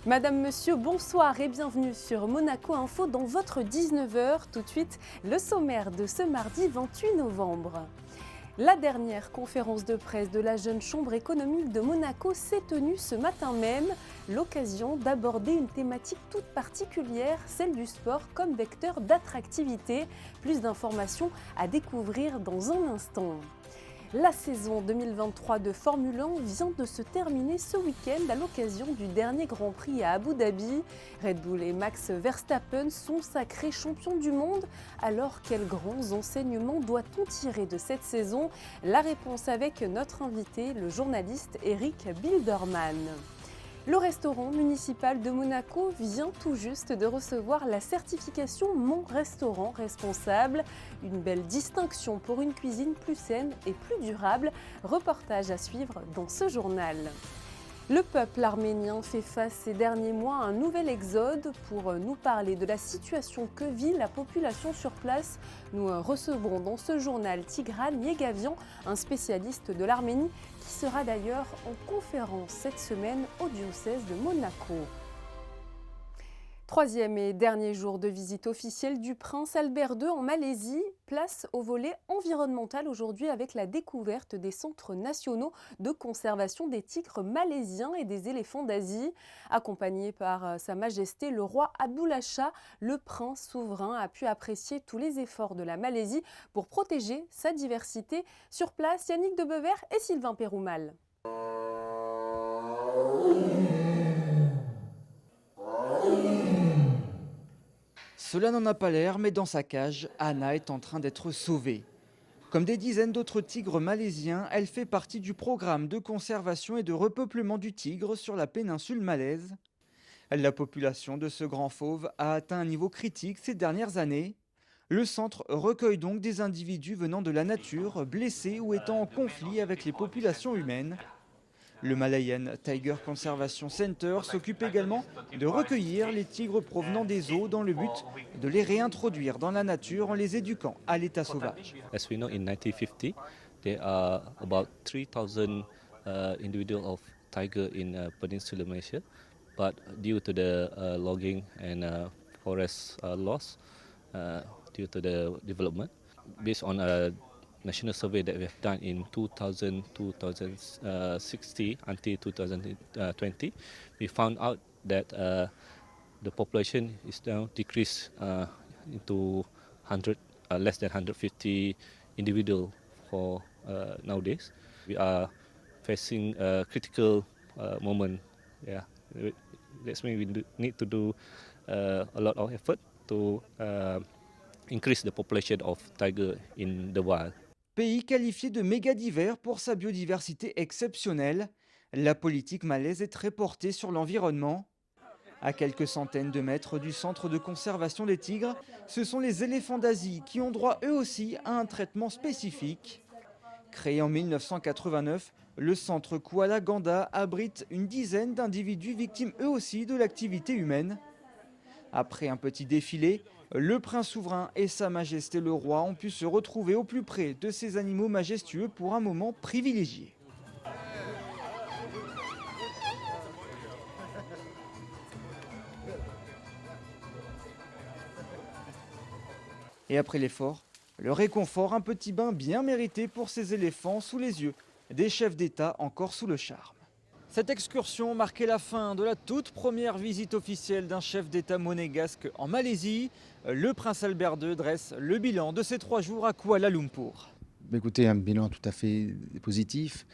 Madame, Monsieur, bonsoir et bienvenue sur Monaco Info dans votre 19h. Tout de suite, le sommaire de ce mardi 28 novembre. La dernière conférence de presse de la jeune chambre économique de Monaco s'est tenue ce matin même, l'occasion d'aborder une thématique toute particulière, celle du sport comme vecteur d'attractivité. Plus d'informations à découvrir dans un instant. La saison 2023 de Formule 1 vient de se terminer ce week-end à l'occasion du dernier Grand Prix à Abu Dhabi. Red Bull et Max Verstappen sont sacrés champions du monde. Alors, quels grands enseignements doit-on tirer de cette saison? La réponse avec notre invité, le journaliste Eric Bilderman. Le restaurant municipal de Monaco vient tout juste de recevoir la certification Mon Restaurant Responsable. Une belle distinction pour une cuisine plus saine et plus durable. Reportage à suivre dans ce journal. Le peuple arménien fait face ces derniers mois à un nouvel exode. Pour nous parler de la situation que vit la population sur place, nous recevrons dans ce journal Tigran Yegavian, un spécialiste de l'Arménie, qui sera d'ailleurs en conférence cette semaine au diocèse de Monaco. Troisième et dernier jour de visite officielle du prince Albert II en Malaisie. Place au volet environnemental aujourd'hui avec la découverte des centres nationaux de conservation des tigres malaisiens et des éléphants d'Asie. Accompagné par Sa Majesté le roi Abdullah Shah, le prince souverain a pu apprécier tous les efforts de la Malaisie pour protéger sa diversité. Sur place, Yannick Debever et Sylvain Péroumal. Cela n'en a pas l'air, mais dans sa cage, Anna est en train d'être sauvée. Comme des dizaines d'autres tigres malaisiens, elle fait partie du programme de conservation et de repeuplement du tigre sur la péninsule malaise. La population de ce grand fauve a atteint un niveau critique ces dernières années. Le centre recueille donc des individus venant de la nature, blessés ou étant en conflit avec les populations humaines. Le Malayan Tiger Conservation Center s'occupe également de recueillir les tigres provenant des eaux dans le but de les réintroduire dans la nature en les éduquant à l'état sauvage. As we know, in 1950, there are about 3,000 individuals of tiger in Peninsula Malaysia, but due to the logging and forest loss, due to the development, based on a national survey that we have done in 2000, 2060 until 2020, we found out that the population is now decreased into 100, less than 150 individual for nowadays. We are facing a critical moment. Yeah, that's why we need to do a lot of effort to increase the population of tiger in the wild. Pays qualifié de méga divers pour sa biodiversité exceptionnelle, la politique malaise est très portée sur l'environnement. À quelques centaines de mètres du centre de conservation des tigres, ce sont les éléphants d'Asie qui ont droit eux aussi à un traitement spécifique. Créé en 1989, le centre Kuala Ganda abrite une dizaine d'individus victimes eux aussi de l'activité humaine. Après un petit défilé, le prince souverain et Sa Majesté le roi ont pu se retrouver au plus près de ces animaux majestueux pour un moment privilégié. Et après l'effort, le réconfort, un petit bain bien mérité pour ces éléphants sous les yeux des chefs d'État encore sous le charme. Cette excursion marquait la fin de la toute première visite officielle d'un chef d'État monégasque en Malaisie. Le prince Albert II dresse le bilan de ces 3 jours à Kuala Lumpur. Écoutez, un bilan tout à fait positif,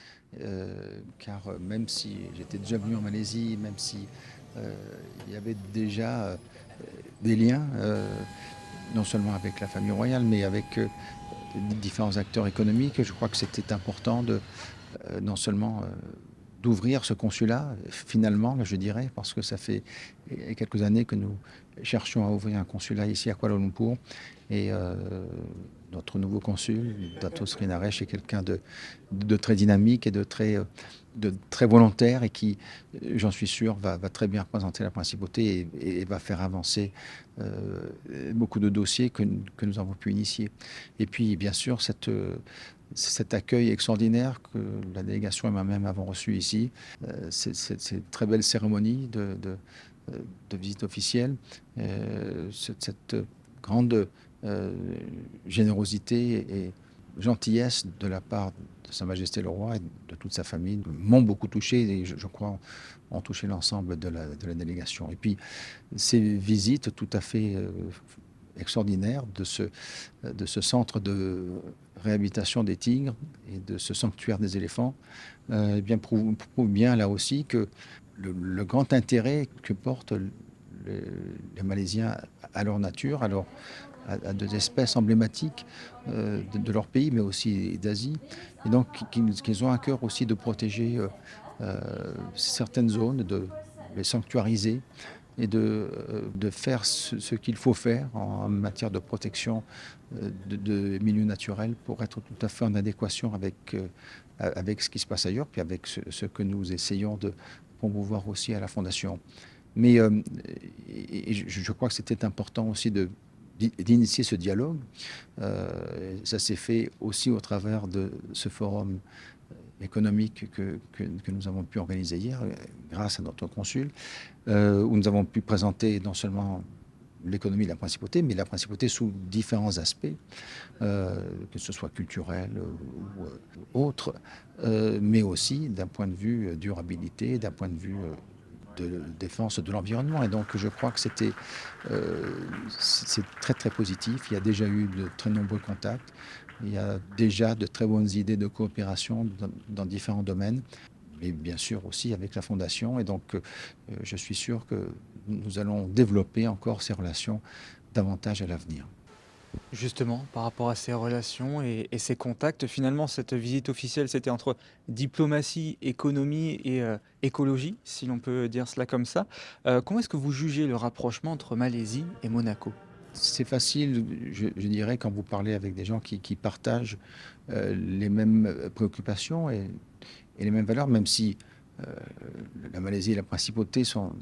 car même si j'étais déjà venu en Malaisie, même si il y avait déjà des liens, non seulement avec la famille royale, mais avec différents acteurs économiques, je crois que c'était important de non seulement d'ouvrir ce consulat, finalement, je dirais, parce que ça fait quelques années que nous cherchions à ouvrir un consulat ici à Kuala Lumpur. Et notre nouveau consul, Dato Srinaresh, est quelqu'un de très dynamique et de très volontaire et qui, j'en suis sûr, va très bien représenter la principauté et va faire avancer beaucoup de dossiers que nous avons pu initier. Et puis, bien sûr, cet accueil extraordinaire que la délégation et moi-même avons reçu ici, cette très belle cérémonie de visite officielle, cette grande générosité et gentillesse de la part de Sa Majesté le Roi et de toute sa famille m'ont beaucoup touché et je crois ont touché l'ensemble de la délégation. Et puis ces visites tout à fait extraordinaires de ce centre de réhabilitation des tigres et de ce sanctuaire des éléphants eh bien, prouve bien là aussi que le grand intérêt que portent les Malaisiens à leur nature, à des espèces emblématiques de leur pays, mais aussi d'Asie. Et donc, qu'ils ont à cœur aussi de protéger certaines zones, de les sanctuariser et de faire ce qu'il faut faire en matière de protection de milieux naturels pour être tout à fait en adéquation avec ce qui se passe ailleurs, puis avec ce que nous essayons de promouvoir aussi à la Fondation. Mais je crois que c'était important aussi d'initier ce dialogue. Ça s'est fait aussi au travers de ce forum économique que nous avons pu organiser hier, grâce à notre consul, où nous avons pu présenter non seulement l'économie de la principauté, mais la principauté sous différents aspects, que ce soit culturel ou autre, mais aussi d'un point de vue durabilité, d'un point de vue de défense de l'environnement. Et donc je crois que c'est très très positif. Il y a déjà eu de très nombreux contacts. Il y a déjà de très bonnes idées de coopération dans différents domaines, mais bien sûr aussi avec la Fondation. Et donc je suis sûr que nous allons développer encore ces relations davantage à l'avenir. Justement, par rapport à ces relations et ces contacts, finalement, cette visite officielle, c'était entre diplomatie, économie et écologie, si l'on peut dire cela comme ça. Comment est-ce que vous jugez le rapprochement entre Malaisie et Monaco ? C'est facile, je dirais, quand vous parlez avec des gens qui partagent les mêmes préoccupations et les mêmes valeurs, même si la Malaisie et la principauté sont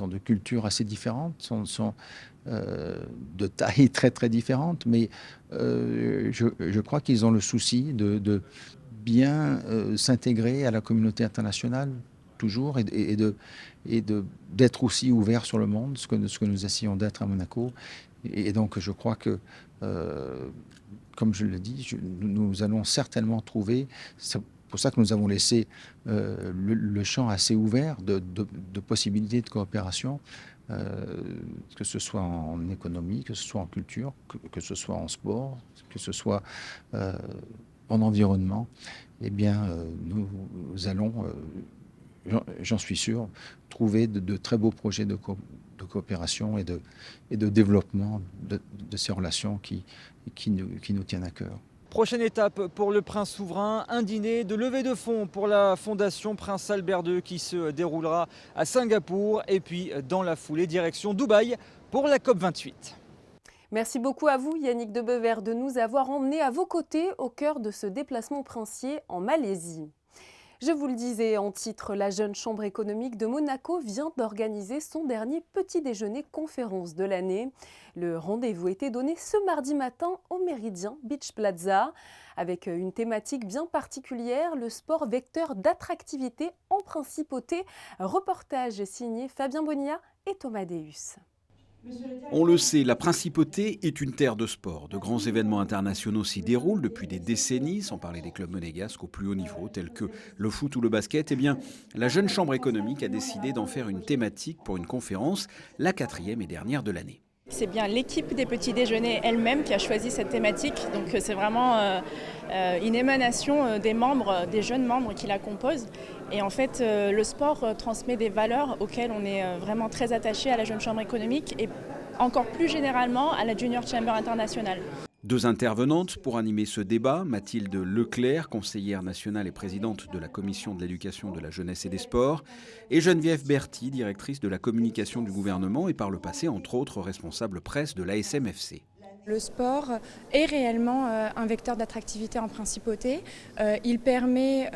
de cultures assez différentes, sont de taille très très différentes, mais je crois qu'ils ont le souci de bien s'intégrer à la communauté internationale toujours et d'être aussi ouverts sur le monde, ce que nous essayons d'être à Monaco. Et donc je crois que, comme je le dis, nous allons certainement trouver... C'est pour ça que nous avons laissé le champ assez ouvert de possibilités de coopération, que ce soit en économie, que ce soit en culture, que ce soit en sport, que ce soit en environnement. Eh bien, nous allons, j'en suis sûr, trouver de très beaux projets de coopération et de développement de ces relations qui nous tiennent à cœur. Prochaine étape pour le prince souverain, un dîner de levée de fonds pour la fondation Prince Albert II qui se déroulera à Singapour et puis dans la foulée direction Dubaï pour la COP28. Merci beaucoup à vous Yannick de Bever de nous avoir emmenés à vos côtés au cœur de ce déplacement princier en Malaisie. Je vous le disais en titre, la jeune chambre économique de Monaco vient d'organiser son dernier petit déjeuner conférence de l'année. Le rendez-vous était donné ce mardi matin au Méridien Beach Plaza, avec une thématique bien particulière, le sport vecteur d'attractivité en principauté. Reportage signé Fabien Bonilla et Thomas Deus. On le sait, la principauté est une terre de sport. De grands événements internationaux s'y déroulent depuis des décennies, sans parler des clubs monégasques au plus haut niveau, tels que le foot ou le basket. Eh bien, la jeune chambre économique a décidé d'en faire une thématique pour une conférence, la 4e et dernière de l'année. C'est bien l'équipe des petits déjeuners elle-même qui a choisi cette thématique. Donc c'est vraiment une émanation des membres, des jeunes membres qui la composent. Et en fait, le sport transmet des valeurs auxquelles on est vraiment très attaché à la jeune chambre économique et encore plus généralement à la Junior Chamber internationale. Deux intervenantes pour animer ce débat, Mathilde Leclerc, conseillère nationale et présidente de la commission de l'éducation, de la jeunesse et des sports, et Geneviève Berthy, directrice de la communication du gouvernement et par le passé, entre autres, responsable presse de l'ASMFC. Le sport est réellement un vecteur d'attractivité en principauté. Il permet,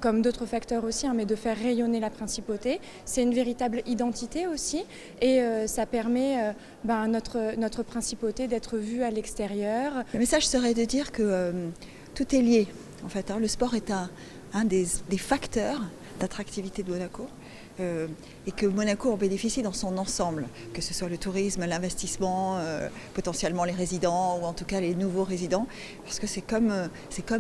comme d'autres facteurs aussi, mais de faire rayonner la principauté. C'est une véritable identité aussi et ça permet à notre principauté d'être vue à l'extérieur. Le message serait de dire que tout est lié. En fait, le sport est un des facteurs d'attractivité de Monaco. Et que Monaco en bénéficie dans son ensemble, que ce soit le tourisme, l'investissement, potentiellement les résidents ou en tout cas les nouveaux résidents, parce que c'est comme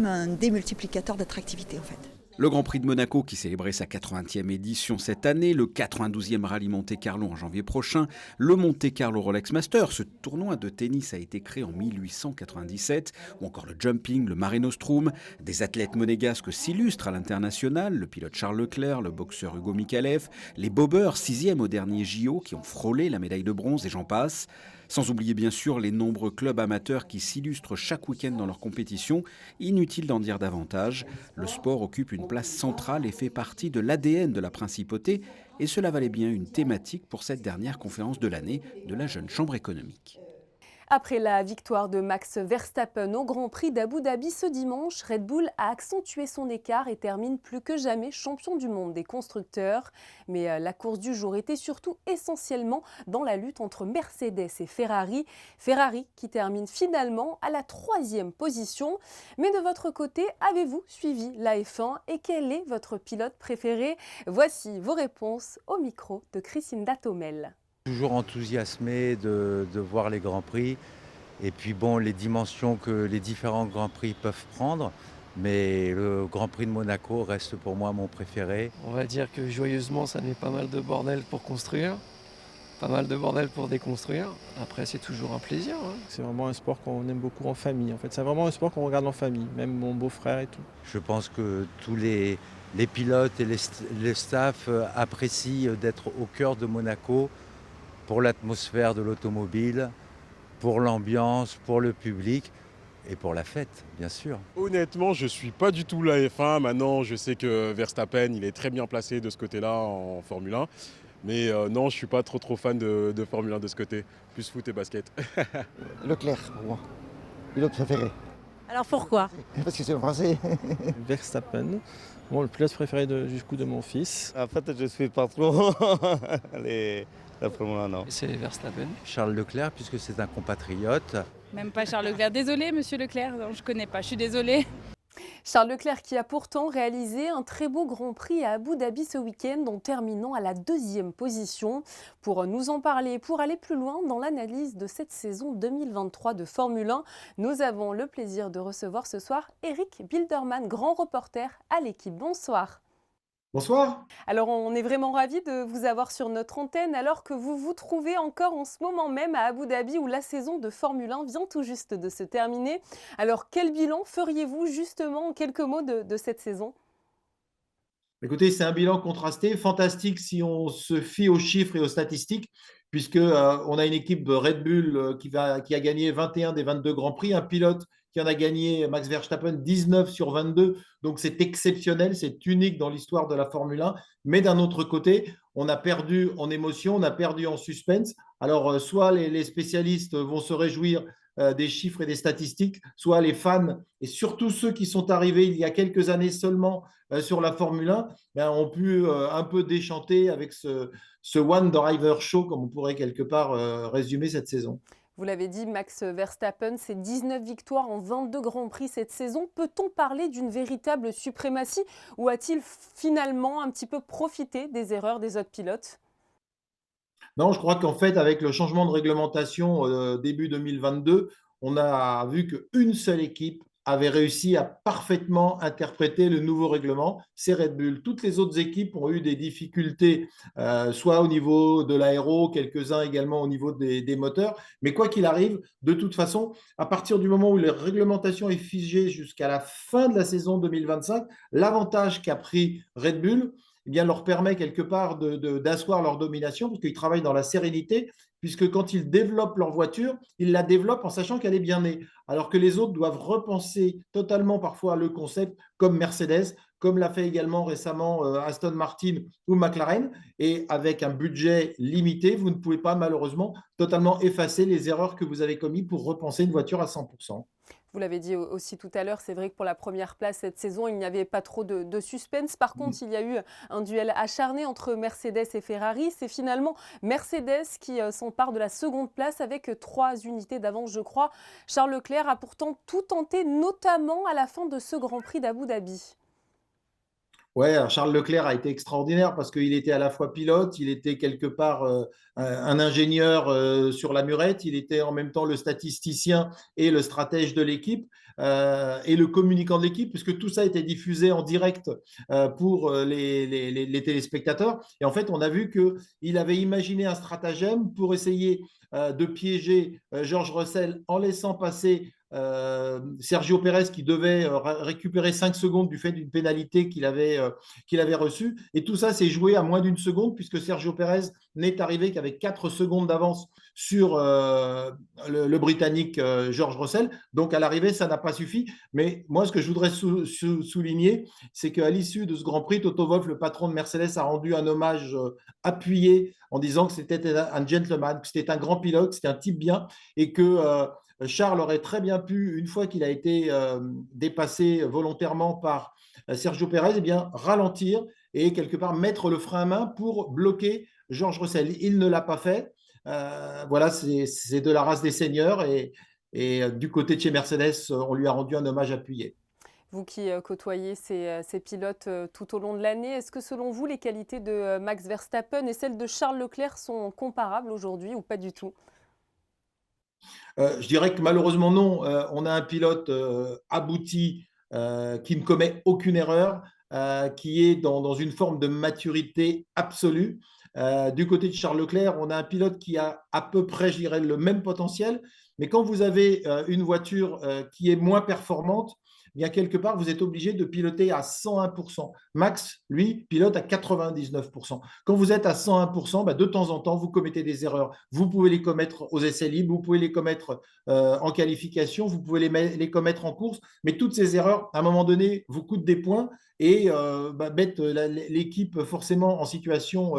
un démultiplicateur d'attractivité en fait. Le Grand Prix de Monaco qui célébrait sa 80e édition cette année, le 92e rallye Monte-Carlo en janvier prochain, le Monte-Carlo Rolex Masters, ce tournoi de tennis a été créé en 1897, ou encore le jumping, le Mare Nostrum, des athlètes monégasques s'illustrent à l'international, le pilote Charles Leclerc, le boxeur Hugo Mikalev, les bobeurs 6e au dernier JO qui ont frôlé la médaille de bronze et j'en passe. Sans oublier bien sûr les nombreux clubs amateurs qui s'illustrent chaque week-end dans leurs compétitions. Inutile d'en dire davantage, le sport occupe une place centrale et fait partie de l'ADN de la principauté et cela valait bien une thématique pour cette dernière conférence de l'année de la jeune chambre économique. Après la victoire de Max Verstappen au Grand Prix d'Abu Dhabi ce dimanche, Red Bull a accentué son écart et termine plus que jamais champion du monde des constructeurs. Mais la course du jour était surtout essentiellement dans la lutte entre Mercedes et Ferrari. Ferrari qui termine finalement à la 3e position. Mais de votre côté, avez-vous suivi la F1 et quel est votre pilote préféré? Voici vos réponses au micro de Christine Tomel. Toujours enthousiasmé de voir les Grands Prix et puis bon, les dimensions que les différents Grands Prix peuvent prendre, mais le Grand Prix de Monaco reste pour moi mon préféré. On va dire que joyeusement ça met pas mal de bordel pour construire, pas mal de bordel pour déconstruire. Après c'est toujours un plaisir. C'est vraiment un sport qu'on aime beaucoup en famille. En fait, c'est vraiment un sport qu'on regarde en famille, même mon beau-frère et tout. Je pense que tous les pilotes et les staffs apprécient d'être au cœur de Monaco, pour l'atmosphère de l'automobile, pour l'ambiance, pour le public et pour la fête, bien sûr. Honnêtement, je ne suis pas du tout la F1. Maintenant, je sais que Verstappen, il est très bien placé de ce côté-là en Formule 1. Mais non, je ne suis pas trop fan de Formule 1 de ce côté. Plus foot et basket. Leclerc, pour moi. Pilote préféré. Alors pourquoi? Parce que c'est un Français. Verstappen, bon, le pilote préféré de mon fils. En fait, je ne suis pas trop la Formule 1, non. C'est Verstappen. Charles Leclerc, puisque c'est un compatriote. Même pas Charles Leclerc. Désolé, monsieur Leclerc, non, je ne connais pas, je suis désolée. Charles Leclerc qui a pourtant réalisé un très beau Grand Prix à Abu Dhabi ce week-end en terminant à la 2e position. Pour nous en parler, pour aller plus loin dans l'analyse de cette saison 2023 de Formule 1, nous avons le plaisir de recevoir ce soir Eric Bilderman, grand reporter à l'équipe. Bonsoir. Bonsoir. Alors on est vraiment ravis de vous avoir sur notre antenne alors que vous vous trouvez encore en ce moment même à Abu Dhabi où la saison de Formule 1 vient tout juste de se terminer. Alors quel bilan feriez-vous justement en quelques mots de cette saison? Écoutez, c'est un bilan contrasté, fantastique si on se fie aux chiffres et aux statistiques, puisque on a une équipe Red Bull qui a gagné 21 des 22 Grands Prix, un pilote qui en a gagné, Max Verstappen, 19 sur 22. Donc c'est exceptionnel, c'est unique dans l'histoire de la Formule 1. Mais d'un autre côté, on a perdu en émotion, on a perdu en suspense. Alors soit les spécialistes vont se réjouir des chiffres et des statistiques, soit les fans et surtout ceux qui sont arrivés il y a quelques années seulement sur la Formule 1 ont pu un peu déchanter avec ce One Driver Show, comme on pourrait quelque part résumer cette saison. Vous l'avez dit, Max Verstappen, c'est 19 victoires en 22 Grands Prix cette saison. Peut-on parler d'une véritable suprématie ou a-t-il finalement un petit peu profité des erreurs des autres pilotes? Non, je crois qu'en fait, avec le changement de réglementation début 2022, on a vu qu'une seule équipe avait réussi à parfaitement interpréter le nouveau règlement, c'est Red Bull. Toutes les autres équipes ont eu des difficultés, soit au niveau de l'aéro, quelques-uns également au niveau des moteurs. Mais quoi qu'il arrive, de toute façon, à partir du moment où la réglementation est figée jusqu'à la fin de la saison 2025, l'avantage qu'a pris Red Bull, eh bien, leur permet quelque part d'asseoir leur domination parce qu'ils travaillent dans la sérénité, puisque quand ils développent leur voiture, ils la développent en sachant qu'elle est bien née, alors que les autres doivent repenser totalement parfois le concept, comme Mercedes, comme l'a fait également récemment Aston Martin ou McLaren. Et avec un budget limité, vous ne pouvez pas malheureusement totalement effacer les erreurs que vous avez commises pour repenser une voiture à 100%. Vous l'avez dit aussi tout à l'heure, c'est vrai que pour la première place cette saison, il n'y avait pas trop de suspense. Par contre, il y a eu un duel acharné entre Mercedes et Ferrari. C'est finalement Mercedes qui s'empare de la seconde place avec 3 unités d'avance, je crois. Charles Leclerc a pourtant tout tenté, notamment à la fin de ce Grand Prix d'Abu Dhabi. Ouais, alors Charles Leclerc a été extraordinaire parce qu'il était à la fois pilote, il était quelque part un ingénieur sur la murette, il était en même temps le statisticien et le stratège de l'équipe et le communicant de l'équipe, puisque tout ça était diffusé en direct pour les téléspectateurs. Et en fait, on a vu qu'il avait imaginé un stratagème pour essayer de piéger George Russell en laissant passer Sergio Pérez qui devait récupérer 5 secondes du fait d'une pénalité qu'il avait reçue. Et tout ça s'est joué à moins d'une seconde puisque Sergio Pérez n'est arrivé qu'avec 4 secondes d'avance sur le Britannique George Russell. Donc à l'arrivée, ça n'a pas suffi. Mais moi, ce que je voudrais souligner, c'est qu'à l'issue de ce Grand Prix, Toto Wolff, le patron de Mercedes, a rendu un hommage appuyé en disant que c'était un gentleman, que c'était un grand pilote, que c'était un type bien et que Charles aurait très bien pu, une fois qu'il a été dépassé volontairement par Sergio Pérez, eh bien, ralentir et quelque part mettre le frein à main pour bloquer George Russell. Il ne l'a pas fait. Voilà, c'est de la race des seigneurs et du côté de chez Mercedes, on lui a rendu un hommage appuyé. Vous qui côtoyez ces pilotes tout au long de l'année, est-ce que selon vous, les qualités de Max Verstappen et celles de Charles Leclerc sont comparables aujourd'hui ou pas du tout ? Je dirais que malheureusement non. On a un pilote abouti qui ne commet aucune erreur, qui est dans une forme de maturité absolue. Du côté de Charles Leclerc, on a un pilote qui a à peu près, je dirais, le même potentiel. Mais quand vous avez une voiture qui est moins performante, eh bien quelque part, vous êtes obligé de piloter à 101%. Max, lui, pilote à 99%. Quand vous êtes à 101%, bah, de temps en temps, vous commettez des erreurs. Vous pouvez les commettre aux essais libres, vous pouvez les commettre en qualification, vous pouvez les commettre en course. Mais toutes ces erreurs, à un moment donné, vous coûtent des points et mettent l'équipe forcément en situation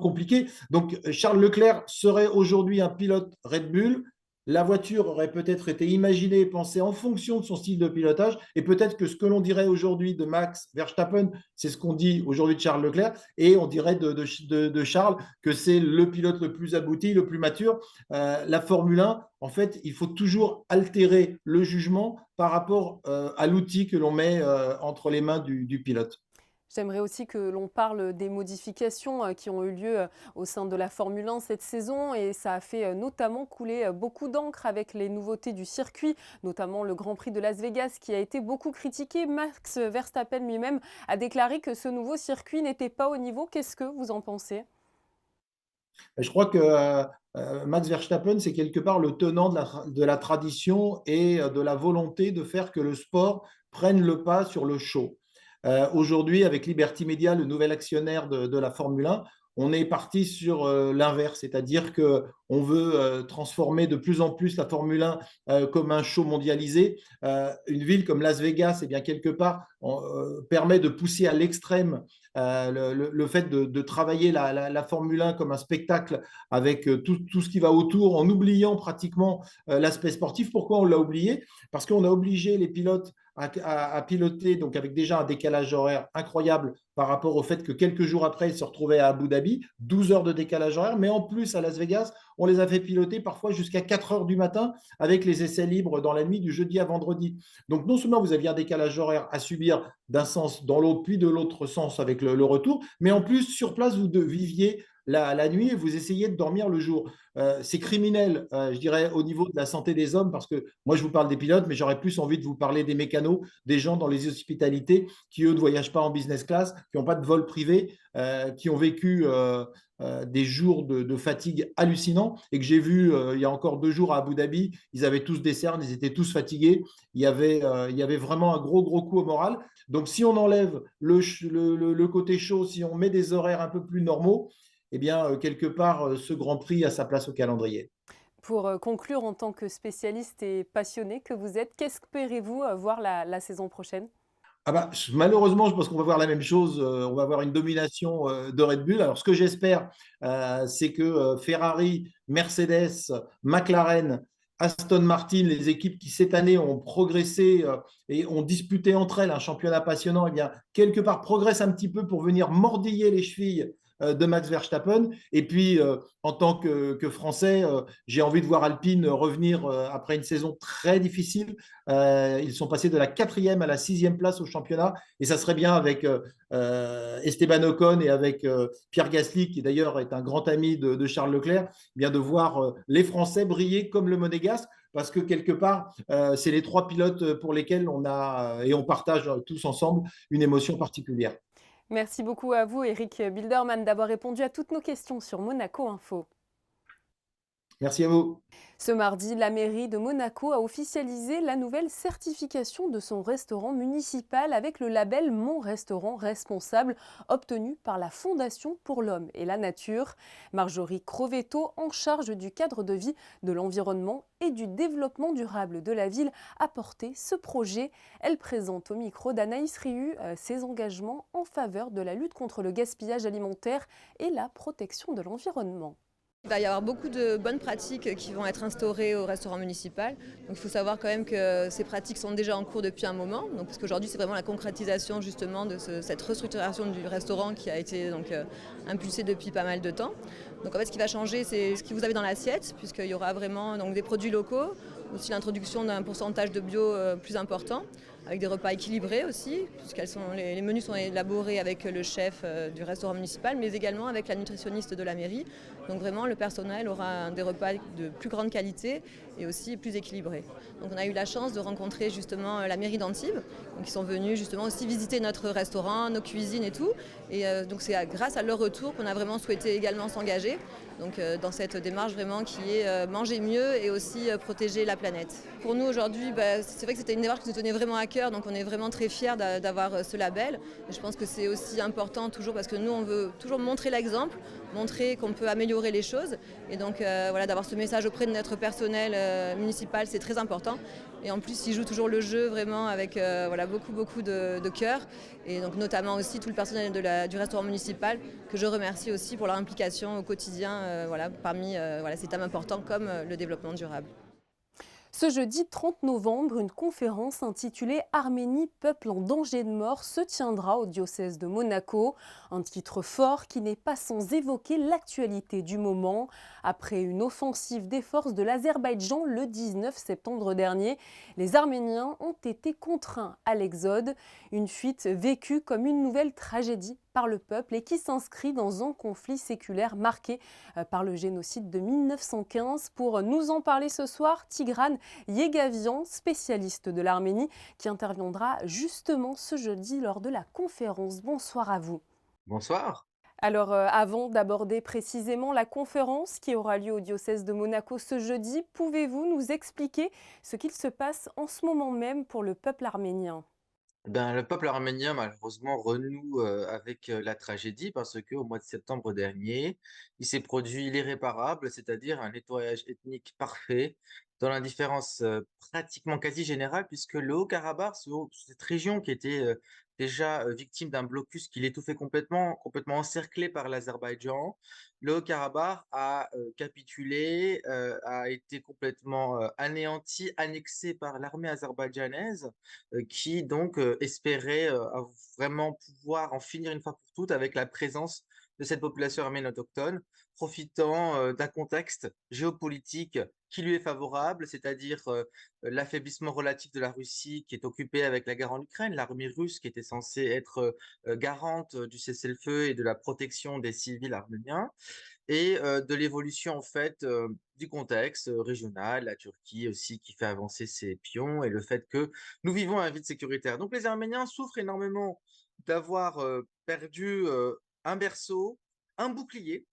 compliquée. Donc, Charles Leclerc serait aujourd'hui un pilote Red Bull. La voiture aurait peut-être été imaginée et pensée en fonction de son style de pilotage. Et peut-être que ce que l'on dirait aujourd'hui de Max Verstappen, c'est ce qu'on dit aujourd'hui de Charles Leclerc. Et on dirait de Charles que c'est le pilote le plus abouti, le plus mature. La Formule 1, en fait, il faut toujours altérer le jugement par rapport à l'outil que l'on met entre les mains du pilote. J'aimerais aussi que l'on parle des modifications qui ont eu lieu au sein de la Formule 1 cette saison et ça a fait notamment couler beaucoup d'encre avec les nouveautés du circuit, notamment le Grand Prix de Las Vegas qui a été beaucoup critiqué. Max Verstappen lui-même a déclaré que ce nouveau circuit n'était pas au niveau. Qu'est-ce que vous en pensez ? Je crois que Max Verstappen, c'est quelque part le tenant de la tradition et de la volonté de faire que le sport prenne le pas sur le show. Aujourd'hui, avec Liberty Media, le nouvel actionnaire de la Formule 1, on est parti sur l'inverse, c'est-à-dire qu'on veut transformer de plus en plus la Formule 1 comme un show mondialisé. Une ville comme Las Vegas, eh bien, quelque part, permet de pousser à l'extrême le fait de travailler la Formule 1 comme un spectacle avec tout ce qui va autour, en oubliant pratiquement l'aspect sportif. Pourquoi on l'a oublié ? Parce qu'on a obligé les pilotes à piloter, donc avec déjà un décalage horaire incroyable par rapport au fait que quelques jours après, ils se retrouvaient à Abu Dhabi, 12 heures de décalage horaire, mais en plus à Las Vegas, on les a fait piloter parfois jusqu'à 4 heures du matin avec les essais libres dans la nuit du jeudi à vendredi. Donc non seulement vous aviez un décalage horaire à subir d'un sens dans l'autre, puis de l'autre sens avec le retour, mais en plus sur place, vous viviez la nuit et vous essayez de dormir le jour. C'est criminel, je dirais, au niveau de la santé des hommes, parce que moi, je vous parle des pilotes, mais j'aurais plus envie de vous parler des mécanos, des gens dans les hospitalités qui, eux, ne voyagent pas en business class, qui n'ont pas de vol privé, qui ont vécu des jours de fatigue hallucinants et que j'ai vu il y a encore 2 jours à Abu Dhabi, ils avaient tous des cernes, ils étaient tous fatigués. Il y avait vraiment un gros coup au moral. Donc, si on enlève le côté chaud, si on met des horaires un peu plus normaux, eh bien, quelque part, ce Grand Prix a sa place au calendrier. Pour conclure, en tant que spécialiste et passionné que vous êtes, qu'espérez-vous voir la saison prochaine ? Ah bah, malheureusement, je pense qu'on va voir la même chose. On va avoir une domination de Red Bull. Alors, ce que j'espère, c'est que Ferrari, Mercedes, McLaren, Aston Martin, les équipes qui cette année ont progressé et ont disputé entre elles un championnat passionnant, eh bien, quelque part progressent un petit peu pour venir mordiller les chevilles de Max Verstappen. Et puis, en tant que Français, j'ai envie de voir Alpine revenir après une saison très difficile. Ils sont passés de la 4e à la 6e place au championnat. Et ça serait bien avec Esteban Ocon et avec Pierre Gasly, qui d'ailleurs est un grand ami de Charles Leclerc, bien de voir les Français briller comme le Monégasque. Parce que quelque part, c'est les 3 pilotes pour lesquels on a et on partage tous ensemble une émotion particulière. Merci beaucoup à vous, Eric Bilderman, d'avoir répondu à toutes nos questions sur Monaco Info. Merci à vous. Ce mardi, la mairie de Monaco a officialisé la nouvelle certification de son restaurant municipal avec le label Mon Restaurant Responsable, obtenu par la Fondation pour l'Homme et la Nature. Marjorie Crovetto, en charge du cadre de vie, de l'environnement et du développement durable de la ville, a porté ce projet. Elle présente au micro d'Anaïs Rieu ses engagements en faveur de la lutte contre le gaspillage alimentaire et la protection de l'environnement. Il va y avoir beaucoup de bonnes pratiques qui vont être instaurées au restaurant municipal. Donc il faut savoir quand même que ces pratiques sont déjà en cours depuis un moment. Donc, parce qu'aujourd'hui c'est vraiment la concrétisation justement de cette restructuration du restaurant qui a été impulsée depuis pas mal de temps. Donc en fait ce qui va changer c'est ce que vous avez dans l'assiette, puisqu'il y aura vraiment des produits locaux, aussi l'introduction d'un pourcentage de bio plus important, avec des repas équilibrés aussi, puisque les menus sont élaborés avec le chef du restaurant municipal, mais également avec la nutritionniste de la mairie. Donc vraiment, le personnel aura des repas de plus grande qualité et aussi plus équilibrés. Donc on a eu la chance de rencontrer justement la mairie d'Antibes, donc ils sont venus justement aussi visiter notre restaurant, nos cuisines et tout. Et donc c'est grâce à leur retour qu'on a vraiment souhaité également s'engager. Donc dans cette démarche vraiment qui est manger mieux et aussi protéger la planète. Pour nous aujourd'hui, c'est vrai que c'était une démarche qui nous tenait vraiment à cœur, donc on est vraiment très fiers d'avoir ce label. Et je pense que c'est aussi important toujours parce que nous on veut toujours montrer l'exemple, montrer qu'on peut améliorer les choses. Et donc voilà, d'avoir ce message auprès de notre personnel municipal, c'est très important. Et en plus, ils jouent toujours le jeu vraiment avec beaucoup de cœur. Et donc notamment aussi tout le personnel du restaurant municipal que je remercie aussi pour leur implication au quotidien parmi ces thèmes importants comme le développement durable. Ce jeudi 30 novembre, une conférence intitulée « Arménie, peuple en danger de mort » se tiendra au diocèse de Monaco. Un titre fort qui n'est pas sans évoquer l'actualité du moment. Après une offensive des forces de l'Azerbaïdjan le 19 septembre dernier, les Arméniens ont été contraints à l'exode. Une fuite vécue comme une nouvelle tragédie par le peuple et qui s'inscrit dans un conflit séculaire marqué par le génocide de 1915. Pour nous en parler ce soir, Tigran Yegavian, spécialiste de l'Arménie, qui interviendra justement ce jeudi lors de la conférence. Bonsoir à vous. Bonsoir. Alors, avant d'aborder précisément la conférence qui aura lieu au diocèse de Monaco ce jeudi, pouvez-vous nous expliquer ce qu'il se passe en ce moment même pour le peuple arménien ? Le peuple arménien, malheureusement, renoue avec la tragédie parce qu'au mois de septembre dernier, il s'est produit l'irréparable, c'est-à-dire un nettoyage ethnique parfait dans l'indifférence pratiquement quasi générale, puisque le Haut-Karabakh, cette région qui était déjà victime d'un blocus qui l'étouffait complètement encerclé par l'Azerbaïdjan, le Haut-Karabakh a capitulé, a été complètement anéanti, annexé par l'armée azerbaïdjanaise qui donc espérait vraiment pouvoir en finir une fois pour toutes avec la présence de cette population arménienne autochtone, profitant d'un contexte géopolitique qui lui est favorable, c'est-à-dire l'affaiblissement relatif de la Russie qui est occupée avec la guerre en Ukraine, l'armée russe qui était censée être garante du cessez-le-feu et de la protection des civils arméniens, et de l'évolution en fait du contexte régional, la Turquie aussi qui fait avancer ses pions et le fait que nous vivons un vide sécuritaire. Donc les Arméniens souffrent énormément d'avoir perdu un berceau, un bouclier.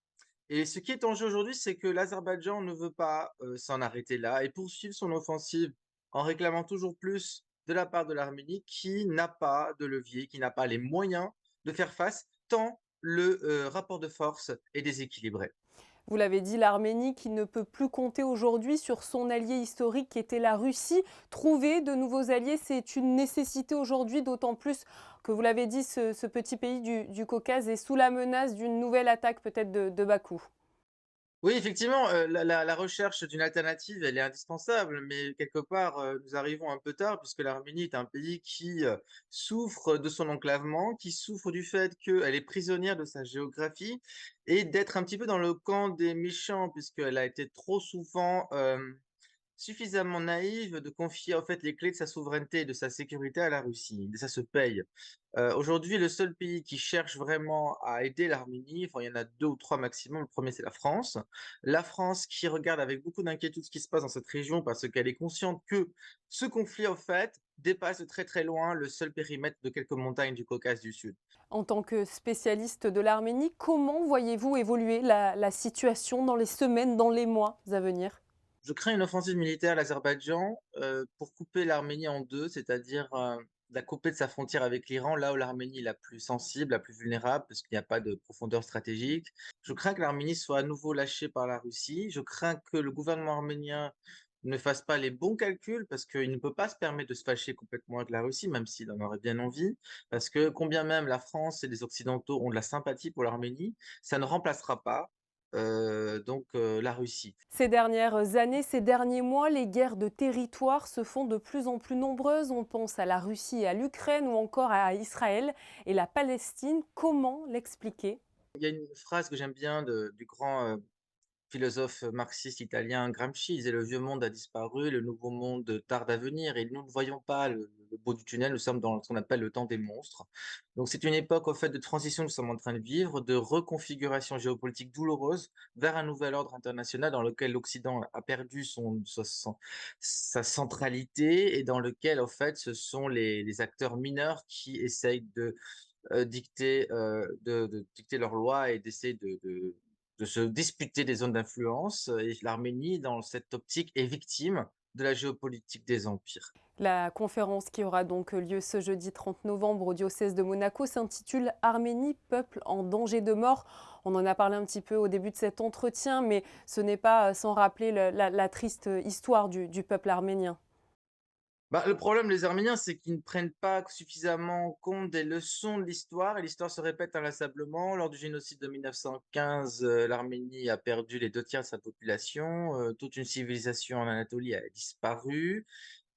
Et ce qui est en jeu aujourd'hui, c'est que l'Azerbaïdjan ne veut pas s'en arrêter là et poursuivre son offensive en réclamant toujours plus de la part de l'Arménie qui n'a pas de levier, qui n'a pas les moyens de faire face tant le rapport de force est déséquilibré. Vous l'avez dit, l'Arménie qui ne peut plus compter aujourd'hui sur son allié historique qui était la Russie. Trouver de nouveaux alliés, c'est une nécessité aujourd'hui, d'autant plus que vous l'avez dit, ce petit pays du Caucase est sous la menace d'une nouvelle attaque peut-être de Bakou. Oui, effectivement, la recherche d'une alternative, elle est indispensable, mais quelque part, nous arrivons un peu tard puisque l'Arménie est un pays qui, souffre de son enclavement, qui souffre du fait qu'elle est prisonnière de sa géographie et d'être un petit peu dans le camp des méchants puisqu'elle a été trop souvent, suffisamment naïve de confier en fait les clés de sa souveraineté et de sa sécurité à la Russie. Et ça se paye. Aujourd'hui, le seul pays qui cherche vraiment à aider l'Arménie, enfin, il y en a 2 ou 3 maximum. Le premier, c'est la France. La France qui regarde avec beaucoup d'inquiétude ce qui se passe dans cette région parce qu'elle est consciente que ce conflit, en fait, dépasse de très très loin le seul périmètre de quelques montagnes du Caucase du Sud. En tant que spécialiste de l'Arménie, comment voyez-vous évoluer la situation dans les semaines, dans les mois à venir ? Je crains une offensive militaire à l'Azerbaïdjan pour couper l'Arménie en deux, c'est-à-dire la couper de sa frontière avec l'Iran, là où l'Arménie est la plus sensible, la plus vulnérable, parce qu'il n'y a pas de profondeur stratégique. Je crains que l'Arménie soit à nouveau lâchée par la Russie. Je crains que le gouvernement arménien ne fasse pas les bons calculs, parce qu'il ne peut pas se permettre de se fâcher complètement avec la Russie, même s'il en aurait bien envie, parce que combien même la France et les Occidentaux ont de la sympathie pour l'Arménie, ça ne remplacera pas la Russie. Ces dernières années, ces derniers mois, les guerres de territoire se font de plus en plus nombreuses. On pense à la Russie et à l'Ukraine ou encore à Israël et la Palestine. Comment l'expliquer ? Il y a une phrase que j'aime bien du grand philosophe marxiste italien Gramsci, il disait: le vieux monde a disparu, le nouveau monde tarde à venir, et nous ne voyons pas le bout du tunnel, nous sommes dans ce qu'on appelle le temps des monstres. Donc c'est une époque au fait de transition que nous sommes en train de vivre, de reconfiguration géopolitique douloureuse vers un nouvel ordre international dans lequel l'Occident a perdu sa centralité et dans lequel, en fait, ce sont les acteurs mineurs qui essayent de dicter leurs lois et d'essayer de se disputer des zones d'influence. Et l'Arménie, dans cette optique, est victime de la géopolitique des empires. La conférence qui aura donc lieu ce jeudi 30 novembre au diocèse de Monaco s'intitule « Arménie, peuple en danger de mort ». On en a parlé un petit peu au début de cet entretien, mais ce n'est pas sans rappeler la triste histoire du peuple arménien. Le problème des Arméniens, c'est qu'ils ne prennent pas suffisamment compte des leçons de l'histoire, et l'histoire se répète inlassablement. Lors du génocide de 1915, l'Arménie a perdu les 2 tiers de sa population, toute une civilisation en Anatolie a disparu.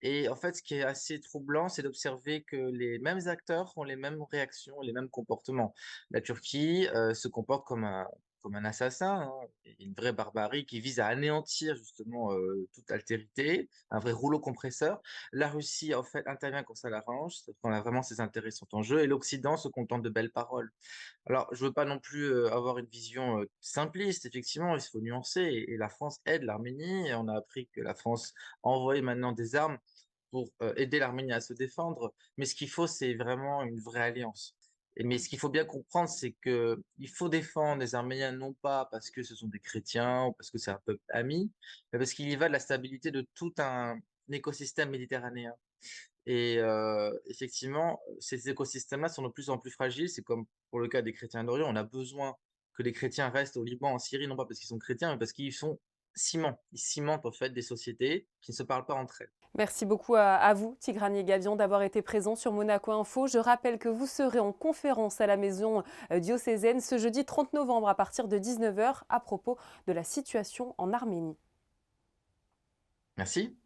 Et en fait, ce qui est assez troublant, c'est d'observer que les mêmes acteurs ont les mêmes réactions, les mêmes comportements. La Turquie se comporte comme un assassin, hein, et une vraie barbarie qui vise à anéantir justement toute altérité, un vrai rouleau compresseur. La Russie, en fait, intervient quand ça l'arrange, quand vraiment ses intérêts sont en jeu, et l'Occident se contente de belles paroles. Alors, je veux pas non plus avoir une vision simpliste, effectivement, il faut nuancer, et la France aide l'Arménie, et on a appris que la France envoie maintenant des armes pour aider l'Arménie à se défendre, mais ce qu'il faut, c'est vraiment une vraie alliance. Mais ce qu'il faut bien comprendre, c'est qu'il faut défendre les Arméniens non pas parce que ce sont des chrétiens ou parce que c'est un peuple ami, mais parce qu'il y va de la stabilité de tout un écosystème méditerranéen. Et effectivement, ces écosystèmes-là sont de plus en plus fragiles. C'est comme pour le cas des chrétiens d'Orient, on a besoin que les chrétiens restent au Liban, en Syrie, non pas parce qu'ils sont chrétiens, mais parce qu'ils sont ciment. Ils cimentent en fait des sociétés qui ne se parlent pas entre elles. Merci beaucoup à vous, Tigrani Gavian, d'avoir été présent sur Monaco Info. Je rappelle que vous serez en conférence à la maison diocésaine ce jeudi 30 novembre à partir de 19 h à propos de la situation en Arménie. Merci.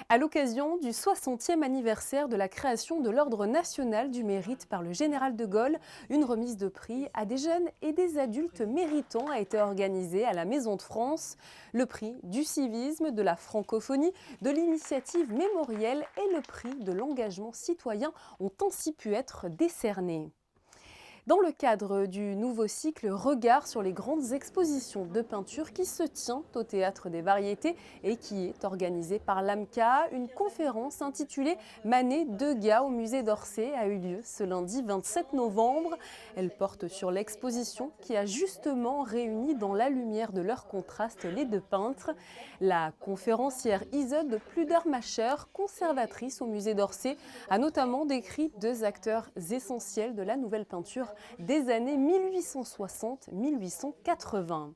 À l'occasion du 60e anniversaire de la création de l'Ordre national du mérite par le général de Gaulle, une remise de prix à des jeunes et des adultes méritants a été organisée à la Maison de France. Le prix du civisme, de la francophonie, de l'initiative mémorielle et le prix de l'engagement citoyen ont ainsi pu être décernés. Dans le cadre du nouveau cycle Regard sur les grandes expositions de peinture qui se tient au Théâtre des Variétés et qui est organisée par l'AMCA, une conférence intitulée Manet Degas au musée d'Orsay a eu lieu ce lundi 27 novembre. Elle porte sur l'exposition qui a justement réuni dans la lumière de leur contraste les 2 peintres. La conférencière Isolde Pludermacher, conservatrice au musée d'Orsay, a notamment décrit 2 acteurs essentiels de la nouvelle peinture des années 1860-1880.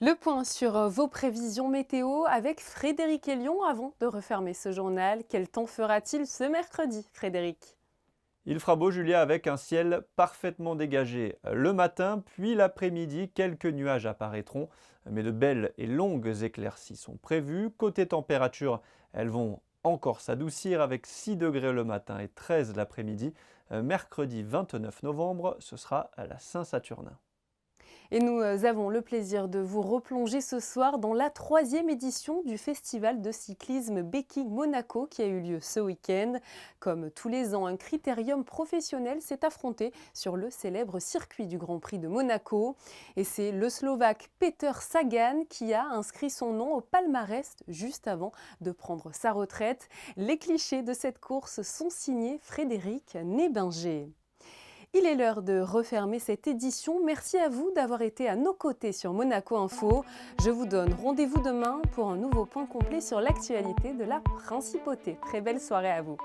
Le point sur vos prévisions météo avec Frédéric Hélion avant de refermer ce journal. Quel temps fera-t-il ce mercredi, Frédéric ? Il fera beau, Julia, avec un ciel parfaitement dégagé le matin, puis l'après-midi, quelques nuages apparaîtront, mais de belles et longues éclaircies sont prévues. Côté température, elles vont encore s'adoucir avec 6 degrés le matin et 13 l'après-midi. Mercredi 29 novembre, ce sera à la Saint-Saturnin. Et nous avons le plaisir de vous replonger ce soir dans la 3e édition du festival de cyclisme Béking Monaco qui a eu lieu ce week-end. Comme tous les ans, un critérium professionnel s'est affronté sur le célèbre circuit du Grand Prix de Monaco. Et c'est le Slovaque Peter Sagan qui a inscrit son nom au palmarès juste avant de prendre sa retraite. Les clichés de cette course sont signés Frédéric Nébinger. Il est l'heure de refermer cette édition. Merci à vous d'avoir été à nos côtés sur Monaco Info. Je vous donne rendez-vous demain pour un nouveau point complet sur l'actualité de la Principauté. Très belle soirée à vous.